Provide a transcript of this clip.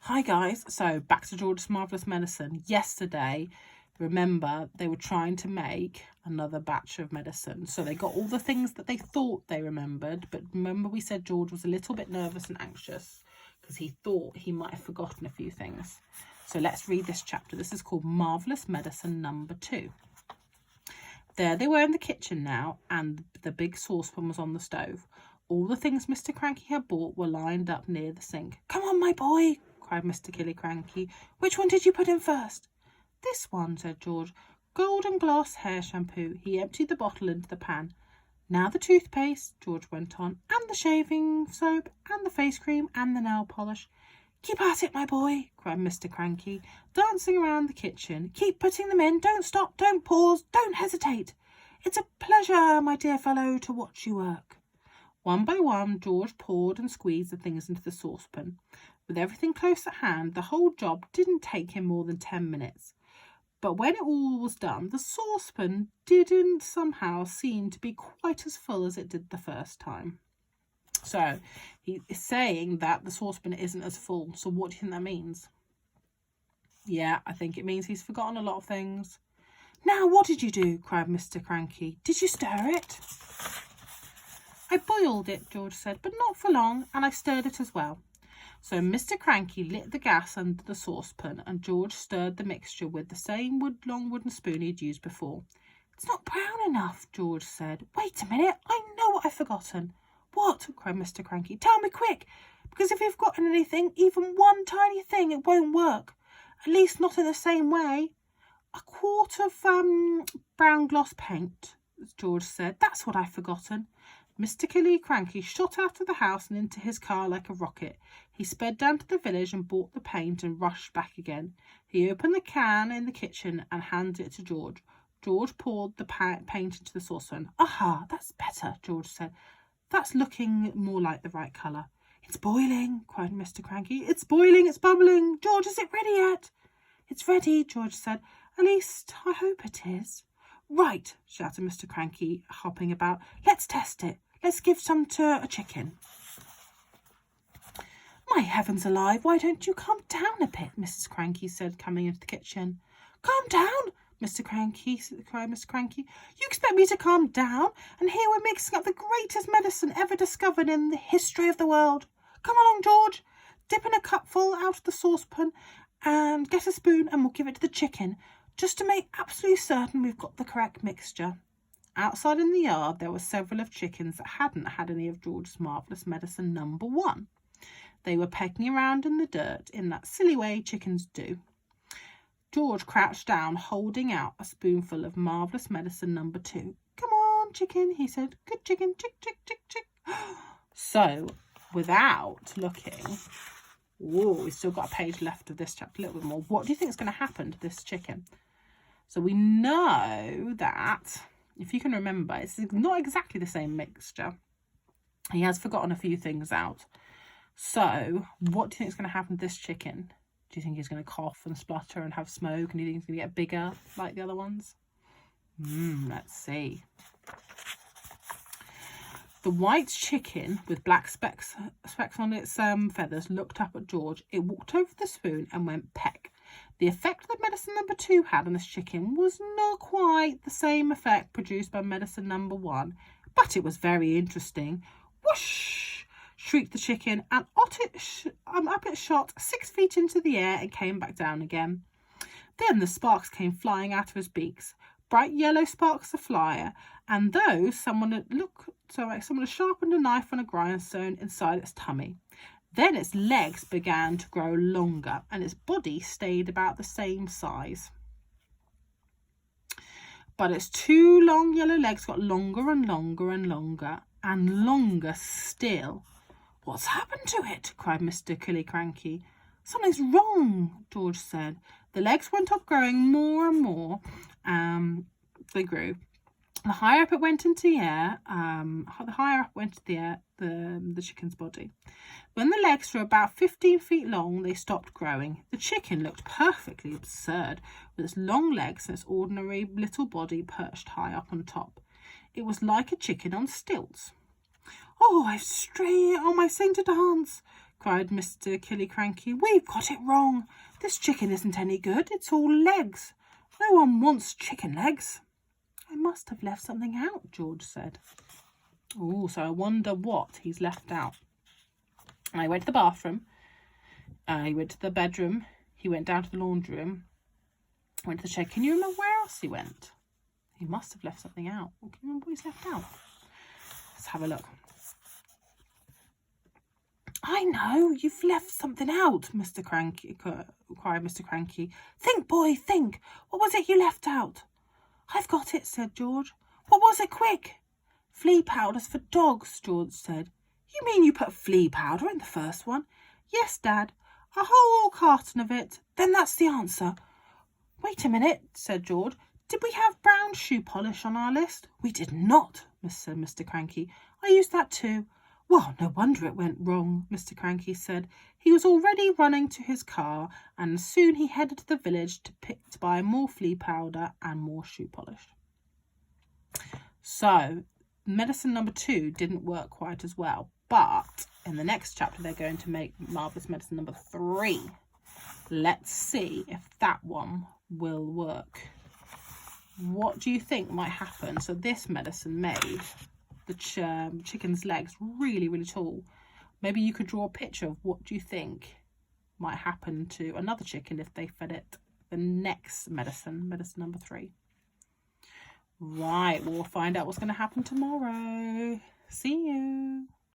Hi guys, so back to George's Marvellous Medicine. Yesterday, remember, they were trying to make another batch of medicine. So they got all the things that they thought they remembered, but remember we said George was a little bit nervous and anxious because he thought he might have forgotten a few things. So let's read this chapter. This is called Marvellous Medicine number 2. There they were in the kitchen now, and the big saucepan was on the stove. All the things Mr. Cranky had bought were lined up near the sink. "Come on, my boy," cried Mr. Killycranky. "Which one did you put in first?" "This one," said George. "Golden Gloss hair shampoo." He emptied the bottle into the pan. "Now the toothpaste," George went on, "and the shaving soap, and the face cream, and the nail polish." "Keep at it, my boy," cried Mr. Cranky, dancing around the kitchen. "Keep putting them in. Don't stop, don't pause, don't hesitate. It's a pleasure, my dear fellow, to watch you work." One by one, George poured and squeezed the things into the saucepan. With everything close at hand, the whole job didn't take him more than 10 minutes. But when it all was done, the saucepan didn't somehow seem to be quite as full as it did the first time. So he is saying that the saucepan isn't as full. So what do you think that means? Yeah, I think it means he's forgotten a lot of things. "Now, what did you do?" cried Mr. Cranky. "Did you stir it?" "I boiled it," George said, "but not for long, and I stirred it as well." So Mr. Cranky lit the gas under the saucepan, and George stirred the mixture with the same long wooden spoon he'd used before. "It's not brown enough," George said. "Wait a minute, I know what I've forgotten." "What?" cried Mr. Cranky. "Tell me quick, because if you've forgotten anything, even one tiny thing, it won't work. At least not in the same way." "A quart of brown gloss paint," George said. "That's what I've forgotten." Mr. Killycranky shot out of the house and into his car like a rocket. He sped down to the village and bought the paint and rushed back again. He opened the can in the kitchen and handed it to George. George poured the paint into the saucepan. "Aha, that's better," George said. "That's looking more like the right colour." "It's boiling," cried Mr. Cranky. "It's boiling, it's bubbling. George, is it ready yet?" "It's ready," George said. "At least, I hope it is." "Right," shouted Mr. Cranky, hopping about. "Let's test it. Let's give some to a chicken." "My heavens alive, why don't you calm down a bit?" Mrs. Cranky said, coming into the kitchen. "Calm down?" cried Mr. Cranky. "You expect me to calm down? And here we're mixing up the greatest medicine ever discovered in the history of the world. Come along, George. Dip in a cupful out of the saucepan and get a spoon, and we'll give it to the chicken, just to make absolutely certain we've got the correct mixture." Outside in the yard there were several of chickens that hadn't had any of George's Marvellous Medicine number 1. They were pecking around in the dirt in that silly way chickens do. George crouched down, holding out a spoonful of Marvellous Medicine number 2. "Come on, chicken," he said. "Good chicken, chick, chick, chick, chick." So, without looking, we've still got a page left of this chapter, a little bit more. What do you think is going to happen to this chicken? So we know that, if you can remember, it's not exactly the same mixture. He has forgotten a few things out. So what do you think is going to happen to this chicken? Do you think he's going to cough and splutter and have smoke, and do you think he's going to get bigger like the other ones? Let's see. The white chicken with black specks on its feathers looked up at George. It walked over the spoon and went peck. The effect that medicine number 2 had on this chicken was not quite the same effect produced by medicine number 1, but it was very interesting. "Whoosh!" shrieked the chicken, and up it shot 6 feet into the air and came back down again. Then the sparks came flying out of his beaks, bright yellow sparks afire, and though someone had sharpened a knife on a grindstone inside its tummy. Then its legs began to grow longer, and its body stayed about the same size. But its 2 long yellow legs got longer and longer and longer, and longer still. "What's happened to it?" cried Mr. Killycranky. "Something's wrong," George said. The legs went off growing more and more. They grew. The higher up it went into the air, the chicken's body. When the legs were about 15 feet long, they stopped growing. The chicken looked perfectly absurd, with its long legs and its ordinary little body perched high up on top. It was like a chicken on stilts. "Oh, I've strayed on my sainted dance," cried Mr. Killicranky. We've got it wrong. This chicken isn't any good. It's all legs. No one wants chicken legs. I must have left something out, George said. Oh, so I wonder what he's left out. I went to the bathroom. He went to the bedroom. He went down to the laundry room. Went to the shed. Can you remember where else he went? He must have left something out. Can you remember what he's left out? Let's have a look. I know, you've left something out, Mr. Cranky, cried Mr. Cranky. Think, boy, think. What was it you left out? I've got it, said George. What was it, quick? Flea powders for dogs, George said. You mean you put flea powder in the first one? Yes, Dad, a whole carton of it. Then that's the answer. Wait a minute, said George. Did we have brown shoe polish on our list? We did not, said Mr. Cranky. I used that too. Well, no wonder it went wrong, Mr. Cranky said. He was already running to his car, and soon he headed to the village to buy more flea powder and more shoe polish. So, medicine number 2 didn't work quite as well, but in the next chapter they're going to make Marvellous Medicine number 3. Let's see if that one will work. What do you think might happen? So this medicine made the chicken's legs really, really tall. Maybe you could draw a picture of what do you think might happen to another chicken if they fed it the next medicine number 3. Right, we'll find out what's going to happen tomorrow. See you.